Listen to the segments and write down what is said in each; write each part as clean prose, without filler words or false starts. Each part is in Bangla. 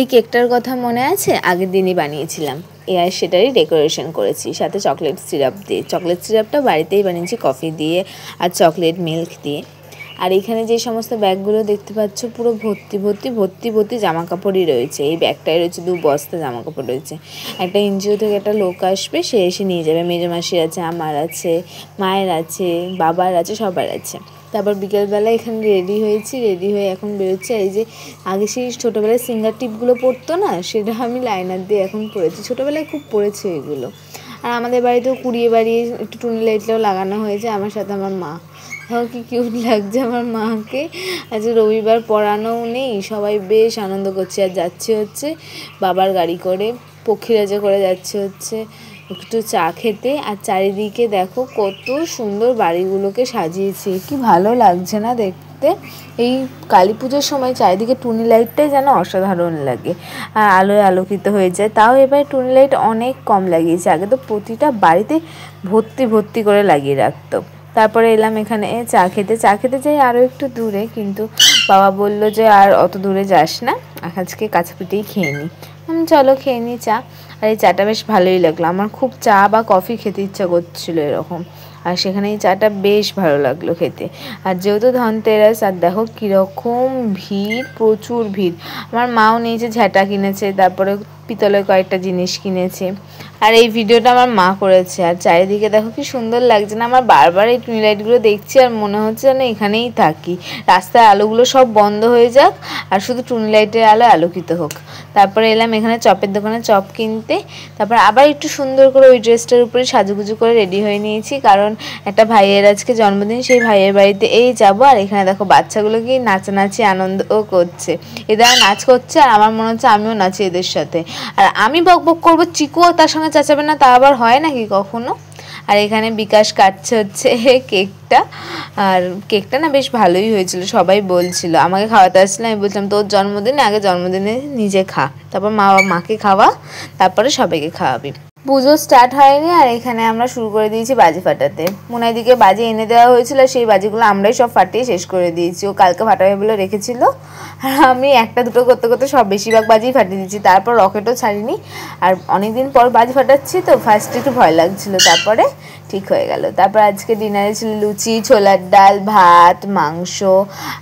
এই কেকটার কথা মনে আছে? আগের দিনই বানিয়েছিলাম। আর সেটারই ডেকোরেশন করেছি, সাথে চকলেট সিরাপ দিয়ে। চকলেট সিরাপটা বাড়িতেই বানিয়েছি কফি দিয়ে আর চকলেট মিল্ক দিয়ে। আর এখানে যে সমস্ত ব্যাগগুলো দেখতে পাচ্ছ পুরো ভর্তি ভর্তি ভর্তি ভর্তি জামা কাপড়ই রয়েছে। এই ব্যাগটায় রয়েছে 2 বস্তা জামা কাপড় রয়েছে। একটা এনজিও থেকে একটা লোক আসবে, সে এসে নিয়ে যাবে। মেজো মাসির আছে, আমার আছে, মায়ের আছে, বাবার আছে, সবার আছে। তারপর বিকেলবেলা এখানে রেডি হয়েছি, রেডি হয়ে এখন বেরোচ্ছে। এই যে আগে সেই ছোটোবেলায় সিঙ্গার টিপগুলো পরতো না, সেটা আমি লাইনার দিয়ে এখন পরেছি। ছোটোবেলায় খুব পরেছে এগুলো। আর আমাদের বাড়িতেও কুড়িয়ে বাড়িয়ে একটু টুনি লাইটটাও লাগানো হয়েছে, আমার সাথে আমার মা। দেখো কি কিউট লাগছে আমার মাকে। আজ রবিবার পড়ানোও নেই, সবাই বেশ আনন্দ করছে। আর যাচ্ছে হচ্ছে বাবার গাড়ি করে, পক্ষীরাজে করে যাচ্ছে হচ্ছে একটু চা খেতে। আর চারিদিকে দেখো কত সুন্দর বাড়িগুলোকে সাজিয়েছে, কি ভালো লাগছে না দেখতে। এই কালী পুজোর সময় চারিদিকে টুনি লাইটটাই যেন অসাধারণ লাগে, আর আলোয় আলোকিত হয়ে যায়। তাও এবার টুনি লাইট অনেক কম লাগিয়েছে, আগে তো প্রতিটা বাড়িতে ভর্তি ভর্তি করে লাগিয়ে রাখতো। তারপরে এলাম এখানে চা খেতে যাই আরও একটু দূরে, কিন্তু বাবা বলল যে আর অত দূরে যাস না, আজকে কাছাপিঠেই খেয়ে নিই। চলো খেয়ে নিই চা। আর এই চাটা বেশ ভালোই লাগলো, আমার খুব চা বা কফি খেতে ইচ্ছা করছিল এরকম। আর সেখানে এই চাটা বেশ ভালো লাগলো খেতে। আর যেহেতু ধনতেরাস, আর দেখো কীরকম ভিড়, প্রচুর ভিড়। আমার মাও নিয়েছে, ঝাঁটা কিনেছে, তারপরে পিতলের কয়েকটা জিনিস কিনেছে। আর এই ভিডিওটা আমার মা করেছে। আর চারিদিকে দেখো কি সুন্দর লাগছে না? আমার বারবার এই টুনি লাইটগুলো দেখছি আর মনে হচ্ছে যেন এখানেই থাকি। রাস্তার আলোগুলো সব বন্ধ হয়ে যাক আর শুধু টুনি লাইটের আলো আলোকিত হোক। তারপরে এলাম এখানে চপের দোকানে চপ কিনতে। তারপর আবার একটু সুন্দর করে ওই ড্রেসটার উপরে সাজুগুজু করে রেডি হয়ে নিয়েছি, কারণ একটা ভাইয়ের আজকে জন্মদিন, সেই ভাইয়ের বাড়িতে এই যাবো। আর এখানে দেখো বাচ্চাগুলো কি নাচানাচি আনন্দও করছে, এরা নাচ করছে আর আমার মনে হচ্ছে আমিও নাচি এদের সাথে। আর আমি বক বক করবো, চিকুও তার সঙ্গে চেঁচাবে না, তা আবার হয় নাকি কখনো? আর এখানে বিকাশ কাটছে হচ্ছে কেকটা। আর কেকটা না বেশ ভালোই হয়েছিল, সবাই বলছিল। আমাকে খাওয়াতে আসছিল, আমি বলছিলাম তোর জন্মদিনে আগে জন্মদিনে নিজে খা, তারপর মাকে খাওয়া, তারপরে সবাইকে খাওয়াবি। পুজো স্টার্ট হয়নি আর এখানে আমরা শুরু করে দিয়েছি বাজি ফাটাতে। মুনাইদিকে বাজি এনে দেওয়া হয়েছিল, সেই বাজিগুলো আমরাই সব ফাটিয়ে শেষ করে দিয়েছি। ও কালকে ফাটাবে বলে রেখেছিল, আর আমি একটা দুটো করতে করতে সব বেশিরভাগ বাজিই ফাটিয়ে দিয়েছি। তারপর রকেটও ছাড়িনি। আর অনেকদিন পর বাজি ফাটাচ্ছি তো ফার্স্টে একটু ভয় লাগছিল, তারপরে ঠিক হয়ে গেল। তারপর আজকে ডিনারে ছিল লুচি, ছোলার ডাল, ভাত, মাংস,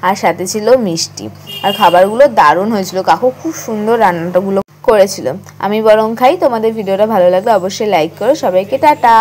আর সাথে ছিল মিষ্টি। আর খাবারগুলো দারুণ হয়েছিল, কাকু খুব সুন্দর রান্নাটাগুলো করেছিল। আমি বরং খাই। তোমাদের ভিডিওটা ভালো লাগলে অবশ্যই লাইক করো। সবাইকে টাটা।